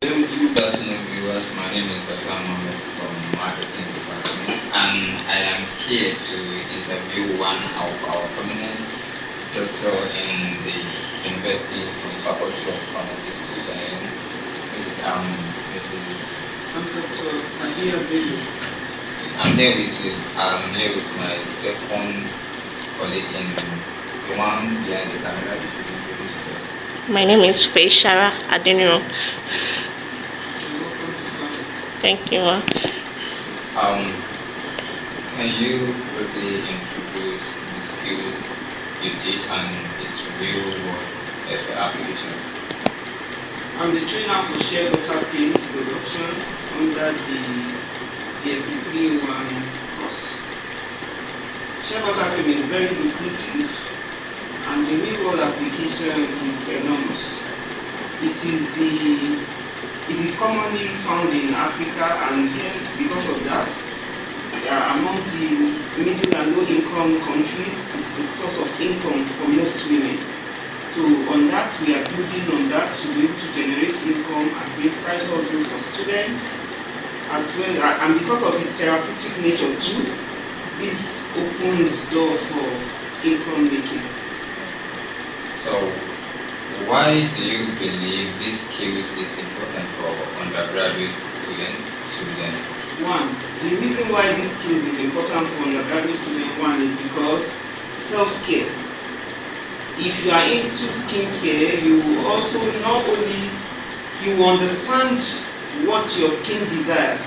Good afternoon, viewers. My name is Hassan Mohammed from Marketing Department, and I am here to interview one of our prominent doctor in the University from Faculty of Pharmaceutical Science, which is Mrs. I'm Dr. Nadia Bello. I'm here with my second colleague in the one behind the camera. If you can introduce yourself. My name is Shea. Welcome to France. Thank you. Can you briefly introduce the skills you teach and its real world application? I'm the trainer for Shea butter cream production under the DSC 301 course. Shea butter cream is very lucrative and the real world application is enormous. It is commonly found in Africa, and hence because of that, among the middle and low income countries, it is a source of income for most women. So on that, we are building on that to be able to generate income and create side hustle for students as well. And because of its therapeutic nature too, this opens door for income making. So, why do you believe this skills is important for undergraduate students to learn? One, the reason why this skills is important for undergraduate students, one, is because self-care. If you are into skincare, you also not only you understand what your skin desires,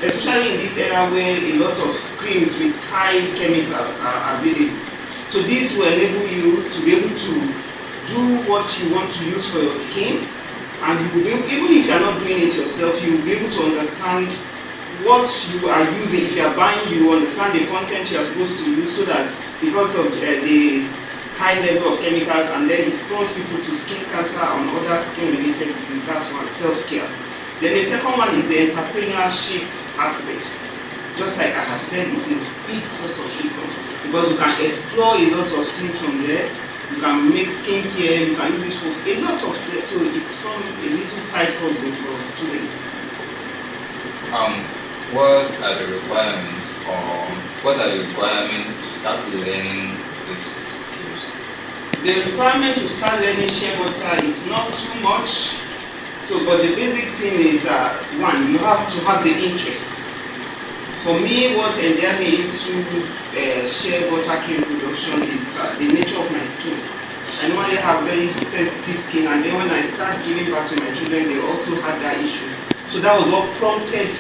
especially in this era where a lot of creams with high chemicals are available. So this will enable you to be able to do what you want to use for your skin, and you will be, even if you are not doing it yourself, you will be able to understand what you are using. If you are buying, you understand the content you are supposed to use, so that because of the high level of chemicals, and then it prompts people to skin cancer and other skin related diseases. That's one, self-care. Then the second one is the entrepreneurship aspect. Just like I have said, it is a big source of income because you can explore a lot of things from there. You can make skincare, you can use it for a lot of things. So it's from a little side hustle for students. What are the requirements, or what are the requirements to start learning these skills? The requirement to start learning shea butter is not too much. So, but the basic thing is one, you have to have the interest. For me, what endeared me into shea butter cream production is the nature of my skin. I normally have very sensitive skin, and then when I started giving birth to my children, they also had that issue. So that was what prompted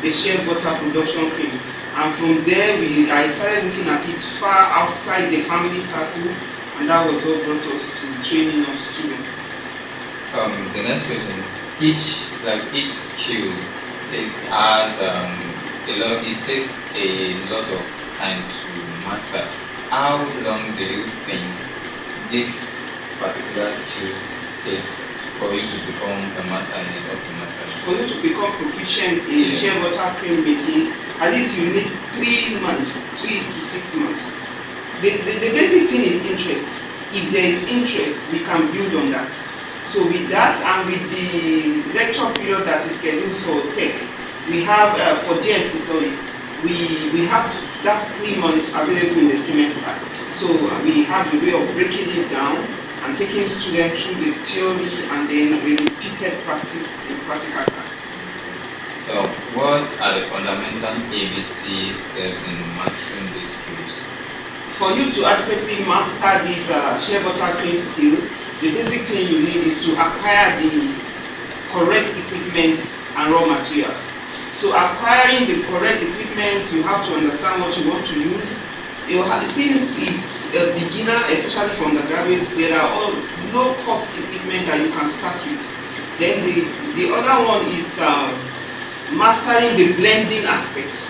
the shea butter production cream. And from there, I started looking at it far outside the family circle, and that was what brought us to training of students. The next question: each skills has it takes a lot of time to master. How long do you think this particular skills take for you to become a master in it, or to master? For you to become proficient in shea butter cream making, at least you need 3 months, 3 to 6 months. The basic thing is interest. If there is interest, we can build on that. So with that, and with the lecture period that is scheduled for tech, we have for GSC, sorry, we have that 3 months available in the semester. So we have a way of breaking it down and taking students through the theory and then the repeated practice in practical class. So, what are the fundamental ABC steps in mastering these skills? For you to adequately master this shea butter cream skill, the basic thing you need is to acquire the correct equipment and raw materials. So acquiring the correct equipment, you have to understand what you want to use. Since it's a beginner, especially for undergraduate, there are all low-cost equipment that you can start with. Then the other one is mastering the blending aspect.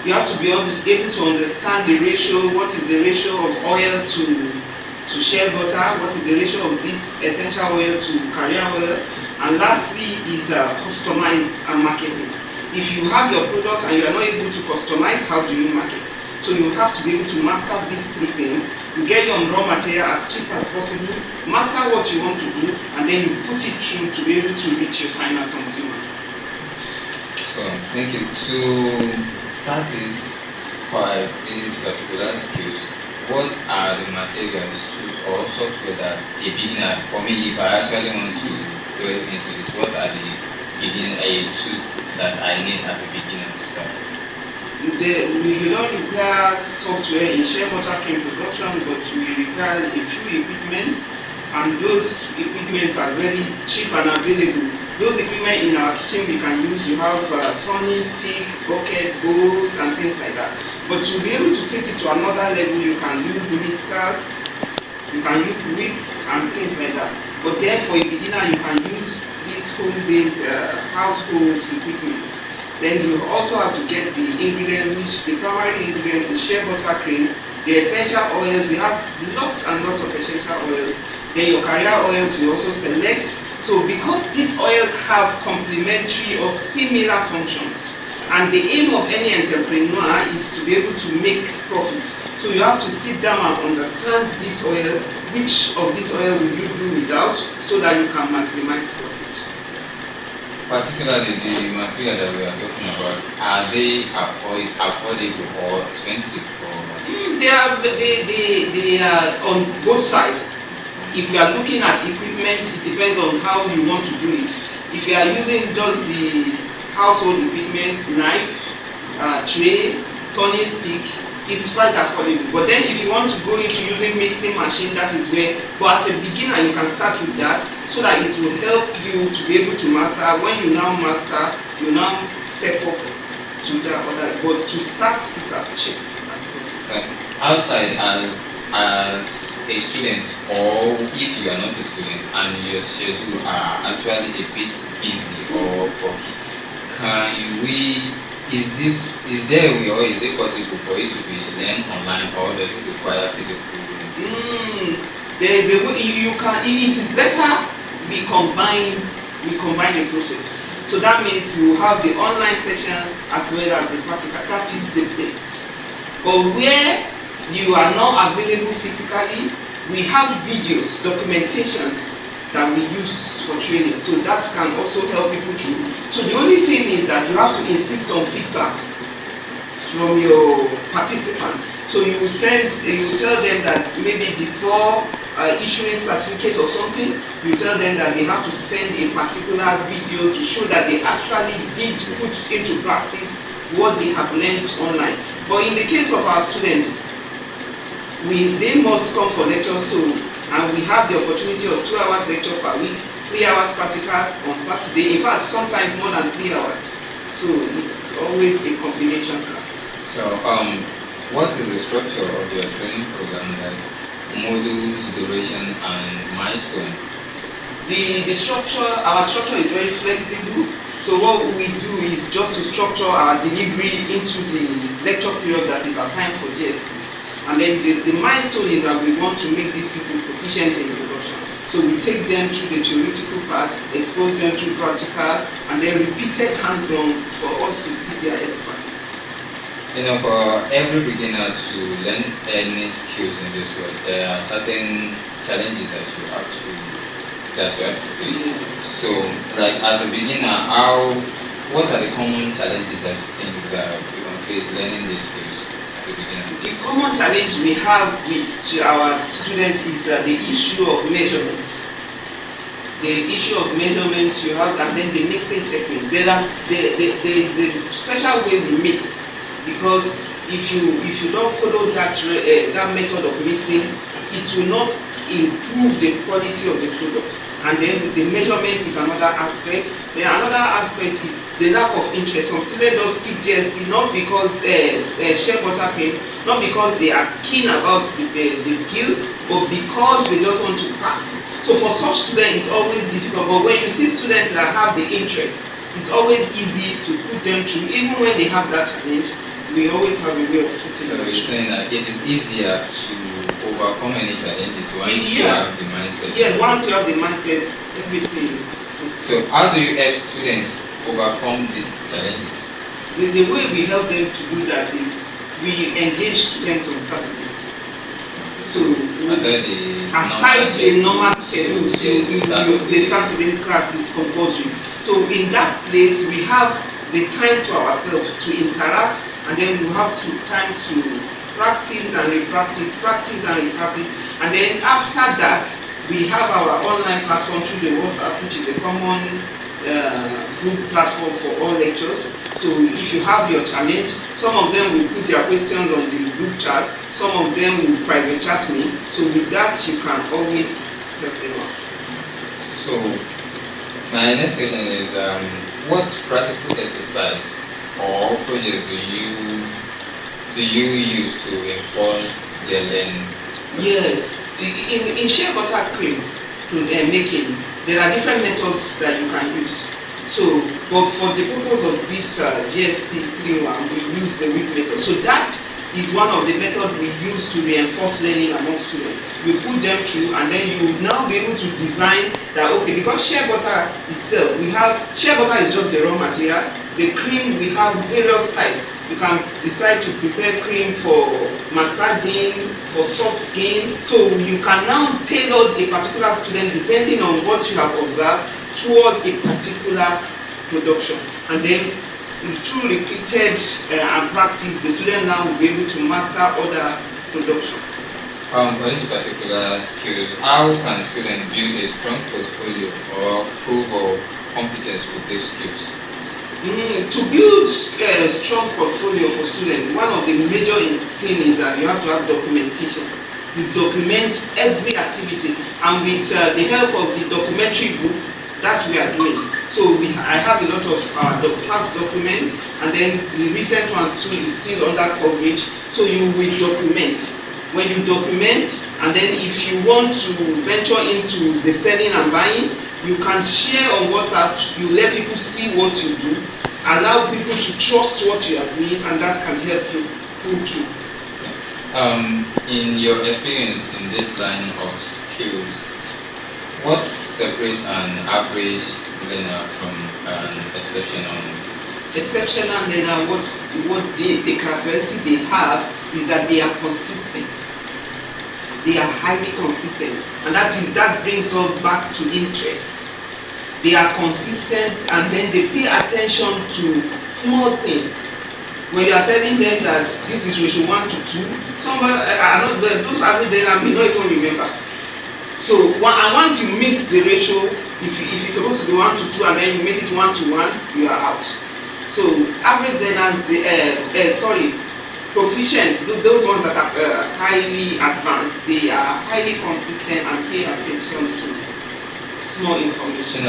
You have to be able to understand the ratio. What is the ratio of oil to shea butter? What is the ratio of this essential oil to carrier oil? And lastly is customize and marketing. If you have your product and you are not able to customize, how do you market? So you have to be able to master these 3 things You get your raw material as cheap as possible, master what you want to do, and then you put it through to be able to reach your final consumer. So, thank you. To start this particular skills, what are the materials, tools, or software that a beginner, for me, if I actually want to delve into this, what are the tools that I need as a beginner to start? You don't require software in shea butter cream production, but we require a few equipment, and those equipment are very cheap and available. Those equipment in our kitchen we can use. You have turning sticks, bucket, bowls, and things like that. But to be able to take it to another level, you can use mixers, you can use whips and things like that. But then for a beginner, you can use these home-based household equipment. Then you also have to get the ingredient, which the primary ingredient is shea butter cream, the essential oils. We have lots and lots of essential oils. Then your carrier oils we also select. So because these oils have complementary or similar functions, and the aim of any entrepreneur is to be able to make profit. So you have to sit down and understand this oil, which of this oil will you do without, so that you can maximize profit. Particularly the material that we are talking about, are they affordable or expensive for? They are on both sides. If you are looking at equipment, it depends on how you want to do it. If you are using just the household equipment, knife, tray, turning stick, it's quite affordable. But then if you want to go into using mixing machine, that is where, but as a beginner you can start with that, so that it will help you to be able to master. When you now master, you now step up to that other, but to start is as cheap as possible. So outside as a student, or if you are not a student and your schedule are actually a bit busy or bulky, is there a way, or is it possible for it to be learned online, or does it require physical? There is a way you can. It is better we combine the process. So that means you have the online session as well as the practical. That is the best. But where you are not available physically, we have videos, documentations that we use for training. So that can also help people through. So the only thing is that you have to insist on feedbacks from your participants. So you tell them that maybe before issuing certificate or something, you tell them that they have to send a particular video to show that they actually did put into practice what they have learned online. But in the case of our students, they must come for lectures too, and we have the opportunity of 2 hours lecture per week, 3 hours practical on Saturday. In fact, sometimes more than 3 hours. So it's always a combination class. So what is the structure of your training program, like modules, duration, and milestone? Our structure is very flexible. So what we do is just to structure our delivery into the lecture period that is assigned for GSC. And then the milestone is that we want to make these people proficient in production. So we take them through the theoretical part, expose them to practical, and then repeated hands-on for us to see their expertise. You know, for every beginner to learn any skills in this world, there are certain challenges that you have to face. So, like as a beginner, what are the common challenges that you think that you can face learning these skills as a beginner? The common challenge we have with our students is the issue of measurement. The issue of measurement you have, and then the mixing technique. There is a special way we mix, because if you don't follow that method of mixing, it will not improve the quality of the product. And then the measurement is another aspect. Then another aspect is the lack of interest. Some students just pick GSC not because shea butter cream, not because they are keen about the skill, but because they just want to pass. So for such students, it's always difficult. But when you see students that have the interest, it's always easy to put them through. Even when they have that challenge, we always have a way of putting them through. So you're saying that it is easier to overcome any challenges once you have the mindset? Yeah, once you have the mindset, everything is okay. So how do you help students overcome these challenges? The way we help them to do that is we engage students on Saturdays. So aside the normal schedule, so the Saturday class is compulsory. So in that place, we have the time to ourselves to interact, and then we have time to practice and repractice, practice and repractice, and then after that, we have our online platform through the WhatsApp, which is a common group platform for all lectures. So if you have your challenge, some of them will put their questions on the group chat, some of them will private chat me. So with that, you can always help them out. So my next question is, what practical exercise or project do you use to enforce their learning? Yes, in shea butter cream making, there are different methods that you can use. So, but for the purpose of this GSC 301, we use the WIP method. So that is one of the methods we use to reinforce learning among students. We put them through, and then you will now be able to design that, okay, because shea butter itself, shea butter is just the raw material. The cream, we have various types. You can decide to prepare cream for massaging, for soft skin. So you can now tailor a particular student depending on what you have observed towards a particular production. And then through repeated and practice, the student now will be able to master other production. For this particular skills, how can a student build a strong portfolio or proof of competence with these skills? To build a strong portfolio for students, one of the major things is that you have to have documentation. You document every activity, and with the help of the documentary book that we are doing. So I have a lot of class documents, and then the recent ones too is still under coverage. So you will document. When you document, and then if you want to venture into the selling and buying, you can share on WhatsApp. You let people see what you do, allow people to trust what you are doing, and that can help you pull through. In your experience in this line of skills, what separates an average learner from an exceptional learner? Exceptional learner, what the characteristic they have is that they are consistent. They are highly consistent, and that brings us back to interest. They are consistent, and then they pay attention to small things. When you are telling them that this is ratio 1 to 2, those average learners may not even remember. So and once you miss the ratio, if it's supposed to be 1 to 2 and then you make it 1 to 1, you are out. So average learners, proficient, those ones that are highly advanced, they are highly consistent and pay attention to small information.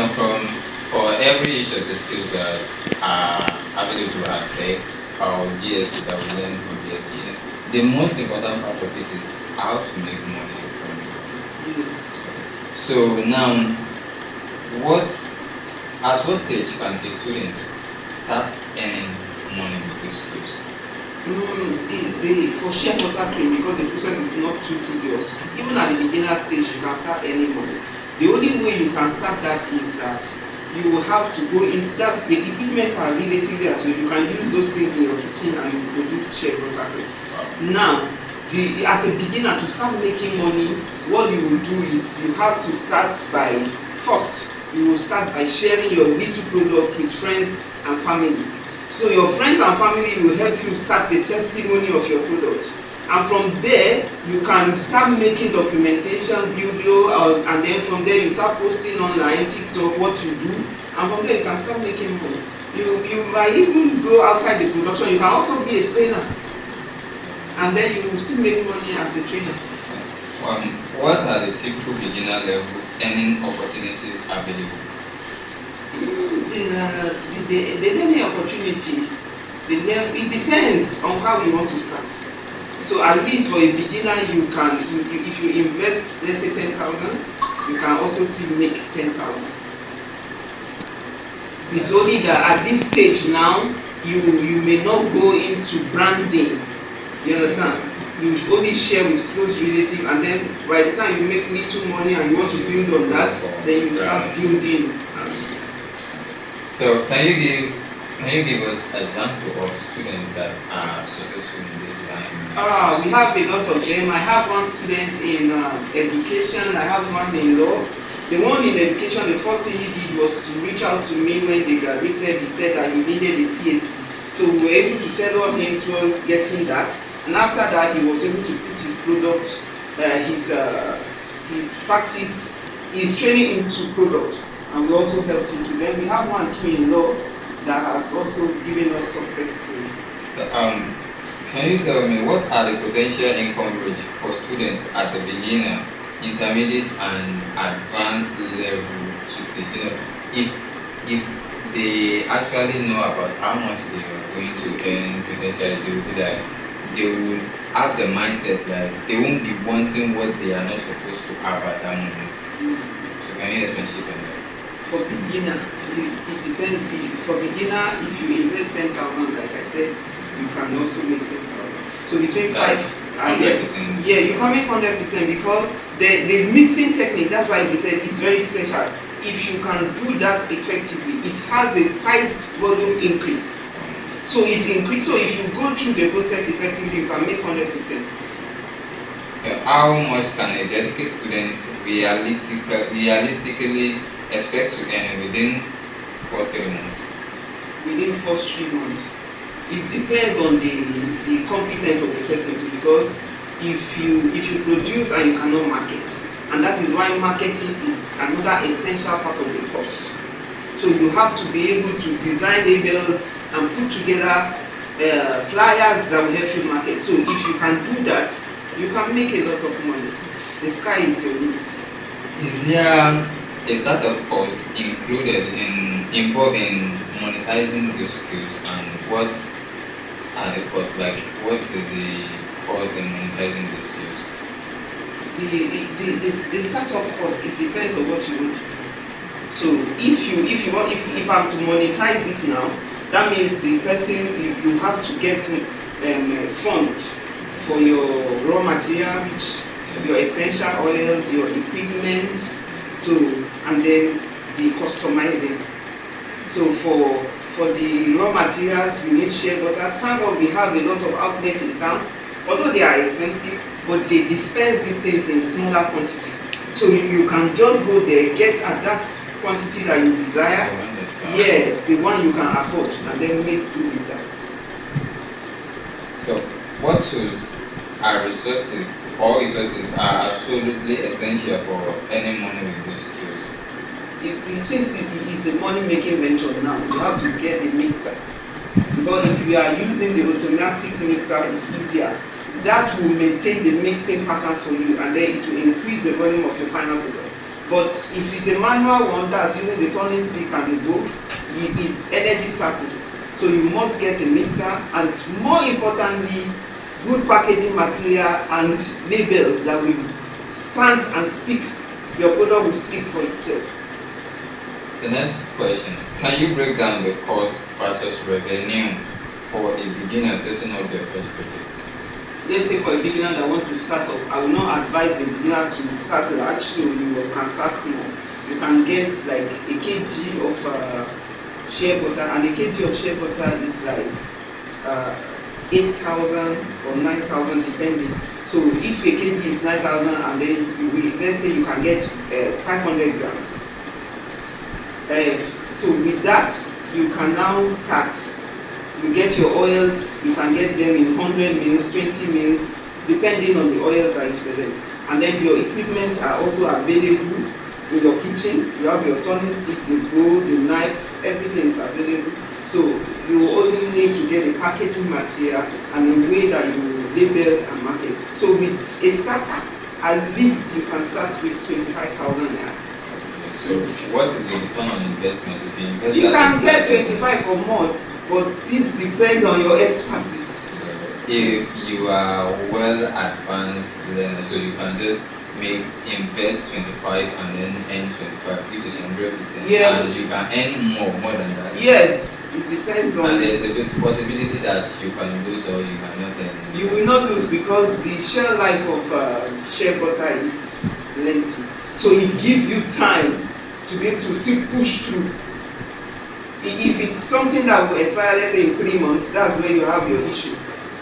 For every each of the skills that are available at TEC or GSC that we learn from GSC, the most important part of it is how to make money from it. Yes. So now, at what stage can a student start earning money with these skills? For shea butter cream, because the process is not too tedious, even at the beginner stage, you can start earning money. The only way you can start that is that you will have to go in. That the equipment are relatively as well. You can use those things in your kitchen and you produce shea butter cream. Now, as a beginner to start making money, what you will do is you have to start by you will start by sharing your little product with friends and family. So your friends and family will help you start the testimony of your product. And from there, you can start making documentation, video, and then from there you start posting online, TikTok, what you do. And from there you can start making money. You might even go outside the production. You can also be a trainer. And then you will still make money as a trainer. What are the typical beginner level earning opportunities available? The learning opportunity, it depends on how you want to start. So at least for a beginner, if you invest, let's say 10,000, you can also still make 10,000. It's only that at this stage now, you may not go into branding. You understand? You should only share with close relatives, and then by the time you make little money and you want to build on that, then you start building. So can you give Can you give us example of students that are successful in this line? We have a lot of them. I have one student in education, I have one in law. The one in education, the first thing he did was to reach out to me when they graduated. He said that he needed a CSC. So we were able to tailor him towards getting that. And after that, he was able to put his product, his practice, his training into product. And we also helped him to them. We have one too in law that has also given us success. So, can you tell me what are the potential income range for students at the beginner, intermediate, and advanced level to see? If they actually know about how much they are going to earn potentially, they will be like, they would have the mindset like they won't be wanting what they are not supposed to have at that moment. So can you expatiate on that? For beginner, it depends. For beginner, if you invest 10,000, like I said, you can also make 10,000. So between That's 100%. Yeah, you can make 100% because the mixing technique. That's why we said it's very special. If you can do that effectively, it has a size volume increase. So it increases. So if you go through the process effectively, you can make 100%. So how much can a dedicated student realistically expect to earn within first 3 months? Within first 3 months, it depends on the competence of the person too. Because if you produce and you cannot market, and that is why marketing is another essential part of the course. So you have to be able to design labels and put together flyers that will help you market. So if you can do that, you can make a lot of money. The sky is your limit. Is there a startup cost involved in monetizing those skills, and what are the costs? Like, what is the cost in monetizing those skills? The startup cost, it depends on what you want. So if I'm to monetize it now, that means the person you have to get fund for your raw material, which your essential oils, your equipment, so and then the customizing. So for the raw materials, you need shea butter. Thank God we have a lot of outlets in town. Although they are expensive, but they dispense these things in smaller quantity. So you can just go there, get at that quantity that you desire. Yes, the one you can afford, and then make do with that. So, what tools are resources are absolutely essential for earning money with those skills? Since it is a money-making venture now, you have to get a mixer. Because if you are using the automatic mixer, it's easier. That will maintain the mixing pattern for you, and then it will increase the volume of your final product. But if it's a manual one that's using the turning stick and the bowl, it is energy sapping. So you must get a mixer, and more importantly, good packaging material and labels that will stand and speak. Your product will speak for itself. The next question: can you break down the cost versus revenue for a beginner setting up their first project? Let's say for a beginner that wants to start up, I will not advise the beginner to start large, so you can start small. You can get like a kg of shea butter, and a kg of shea butter is like 8,000 or 9,000 depending. So if a kg is 9,000, and then let's say you can get 500 grams. So with that, you can now start. You get your oils, you can get them in 100 mils, 20 mils, depending on the oils that you select. And then your equipment are also available in your kitchen. You have your turning stick, the bowl, the knife, everything is available. So you only need to get a packaging material and a way that you label and market. So with a starter, at least you can start with 25,000 naira. So what is the return on investment if you invest? You can get 25 or more, but this depends on your expertise. If you are well advanced learner, so you can just invest 25 and then earn 25, which is 100%. Yeah. And you can earn more than that. Yes, it depends on. And there's a possibility that you can lose or you cannot earn. You will not lose because the shelf life of shea butter is lengthy. So it gives you time to be able to still push through. If it's something that will expire, let's say in 3 months, that's where you have your issue.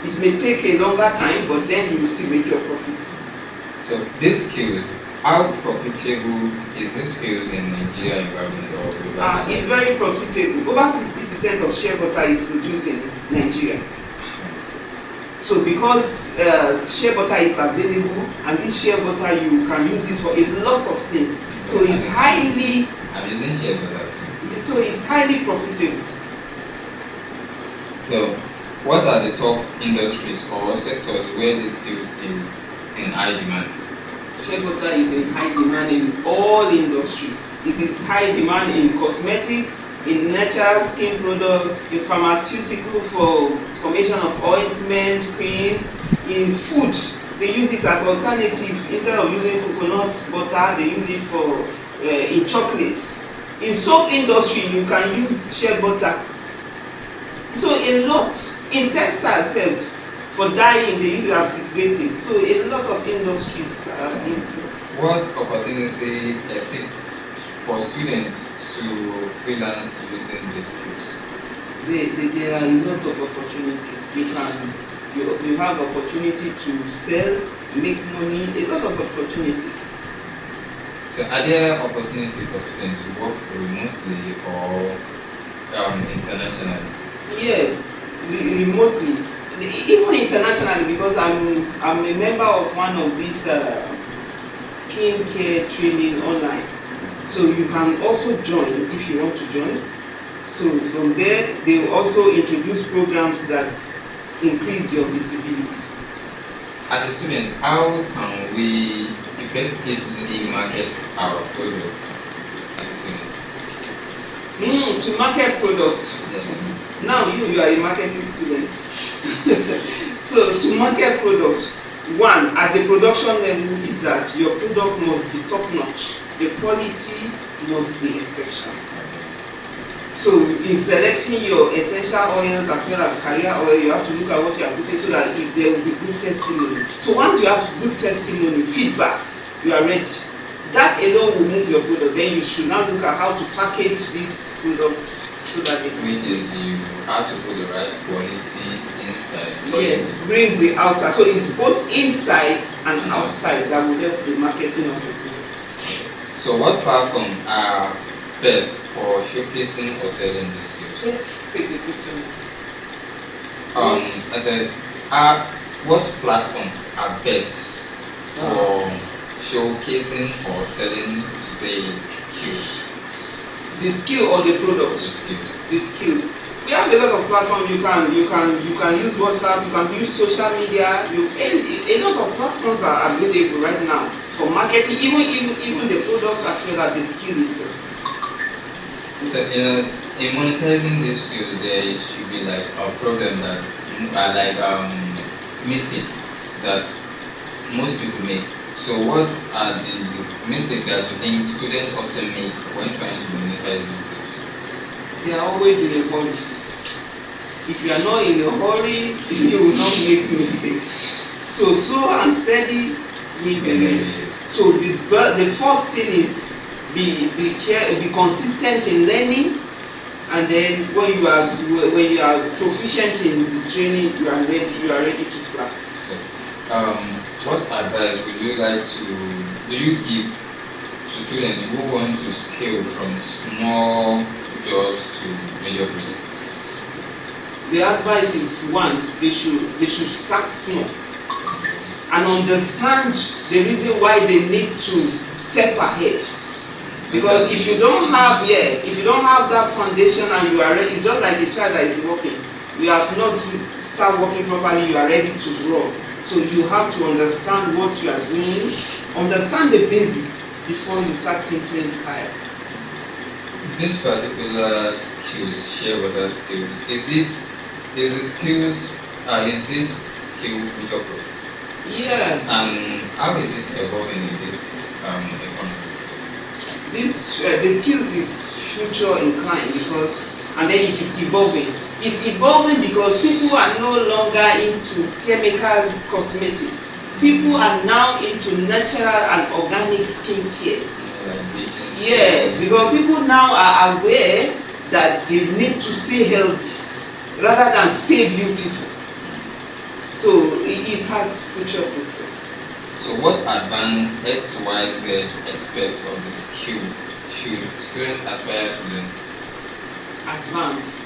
It may take a longer time, but then you will still make your profit. So these skills, how profitable is these skills in Nigeria environment or global? It's very profitable. Over 60% of shea butter is produced in Nigeria. So because shea butter is available, and this shea butter you can use this for a lot of things. So it's highly. I'm using shea butter too. So it's highly profitable. So what are the top industries or sectors where these skills is in high demand? Shea butter is in high demand in all industry. It is high demand in cosmetics, in natural skin products, in pharmaceutical for formation of ointment, creams, in food. They use it as alternative. Instead of using coconut butter, they use it for in chocolate. In soap industry, you can use shea butter. So a lot. In textile sales, for dyeing, they use it as fixative. So a lot of industries are into. What opportunity exists for students to freelance using these skills? There are a lot of opportunities. You have opportunity to sell, make money, a lot of opportunities. So are there opportunities for students to work remotely or internationally? Yes, remotely, even internationally, because I'm a member of one of these skincare training online. So you can also join if you want to join. So from there, they will also introduce programs that increase your visibility. As a student, how can we effectively market our products as a student? To market products. Now you are a marketing student. So to market products, one, at the production level is that your product must be top notch. The quality must be exceptional. So in selecting your essential oils as well as carrier oil, you have to look at what you are putting so that if there will be good testimony. So once you have good testimony, feedbacks, you are ready. That alone will move your product. Then you should now look at how to package this product so that they Which is you have to put the right quality inside. Yes, bring the outer. So it's both inside and outside that will help the marketing of the product. So what platforms are best for showcasing or selling these skills? Take the question. I said, what platform are best for showcasing or selling the skills? The skill or the product? The skills. The skill. We have a lot of platforms. You can use WhatsApp. You can use social media. A lot of platforms are available right now for marketing, even the product as well as the skill itself. So in monetizing these skills, there should be like a problem that mistake that most people make. So what are the mistakes that you think students often make when trying to monetize these skills? They are always in a hurry. If you are not in a hurry, you will not make mistakes. So slow and steady wins the race. So the first thing is be consistent in learning, and then when you are proficient in the training, you are ready to fly. So, what advice would you like do you give to students who want to scale from small jobs to major projects? The advice is one, they should start small and understand the reason why they need to step ahead. Because if you don't have that foundation and you are ready, it's just like a child that is walking. You have not start walking properly, you are ready to run. So you have to understand what you are doing, understand the basics before you start thinking higher. This particular skills, share with us skills, is this skill future proof? Yeah. And how is it evolving in this economy? The skills is future inclined and then it is evolving. It's evolving because people are no longer into chemical cosmetics. People are now into natural and organic skincare. Yes, because people now are aware that they need to stay healthy rather than stay beautiful. So it has future potential. So what advanced XYZ expect of the skill should students aspire to learn? Advanced.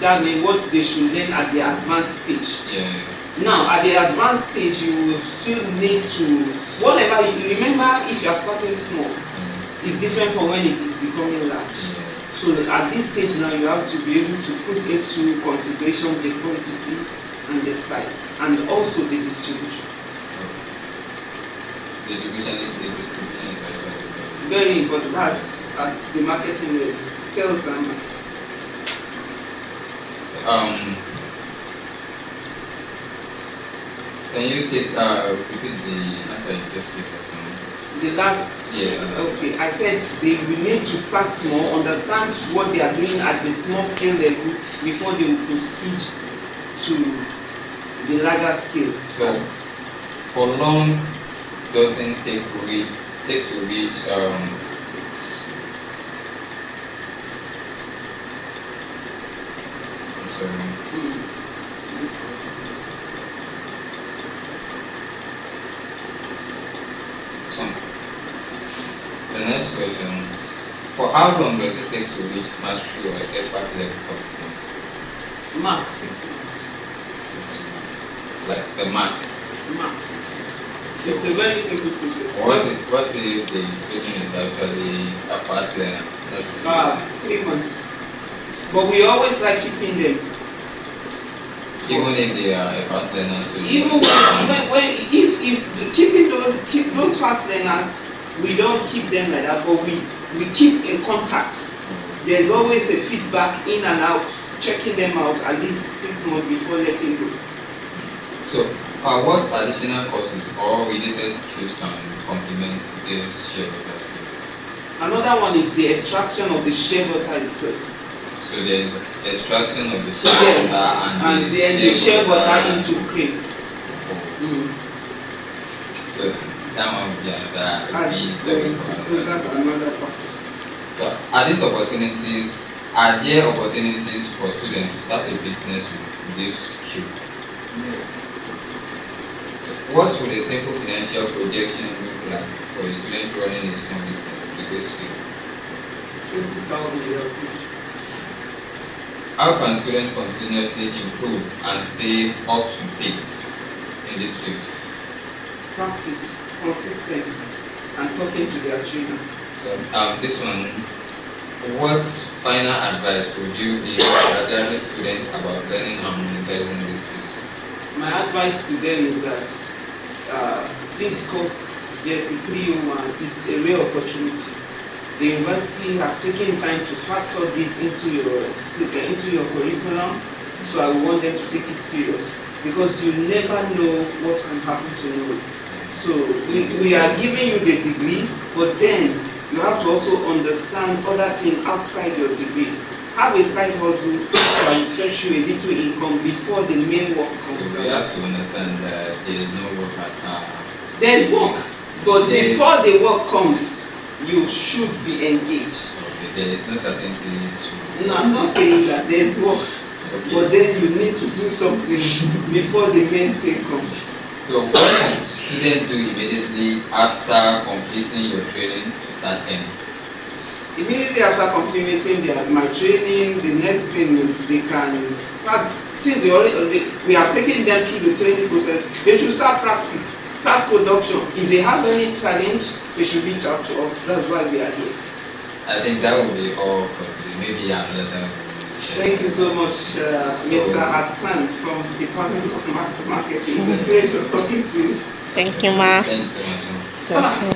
That means what they should learn at the advanced stage. Yes. Now, at the advanced stage, you will still need to, whatever, you remember if you are starting small, it's different from when it is becoming large. Yes. So at this stage now, you have to be able to put into consideration the quantity and the size, and also the distribution. The distribution is actually Very important. That's at the marketing level, sales and marketing. so, can you repeat the answer you just gave us now? The last, yes. Okay, I said we need to start small, understand what they are doing at the small scale level before they will proceed to the larger scale. So, for long doesn't take to reach I'm sorry. So, the next question: for how long does it take to reach mastery or expert level competence? Max 6 months. 6 months. Like the max. Max 6 months. It's a very simple process. What if the person is actually a fast learner? 3 months. But we always like keeping them. Even if they are a fast learner, so even if keep those fast learners, we don't keep them like that, but we keep in contact. There's always a feedback in and out, checking them out at least 6 months before letting go. So, what additional courses or related skills can complement this shea butter skill? Another one is the extraction of the shea butter itself. So there is extraction of the shea butter and then the shea butter into cream. So that one would be so that's another part. So are there opportunities for students to start a business with this skill? So what would a simple financial projection look like for a student running a small business with this skill? 20,000. How can students continuously improve and stay up to date in this field? Practice, consistency, and talking to their trainer. So this one, what final advice would you give to graduate students about learning and monetizing these skills? My advice to them is that this course, JSC 301, is a real opportunity. The university have taken time to factor this into your curriculum, so I want them to take it serious, because you never know what can happen tomorrow. So we are giving you the degree, but then you have to also understand other things outside your degree. Have a side hustle to fetch you a little income before the main work comes. So you have to understand that there is no work at there is work, but before the work comes, you should be engaged. Okay, there is no certainty to... No, I'm not saying that there's work, but then you need to do something before the main thing comes. So what should students do immediately after completing your training to start earning? Immediately after completing my training, the next thing is they can start, since we have taken them through the training process, they should start practice, start production. If they have any challenge, they should reach out to us. That's why we are here. I think that will be all for today. Maybe another time. Thank you so much, Mr. Hassan from the Department of Marketing. It's a pleasure talking to you. Thank you, ma. Thank you so much. That's all.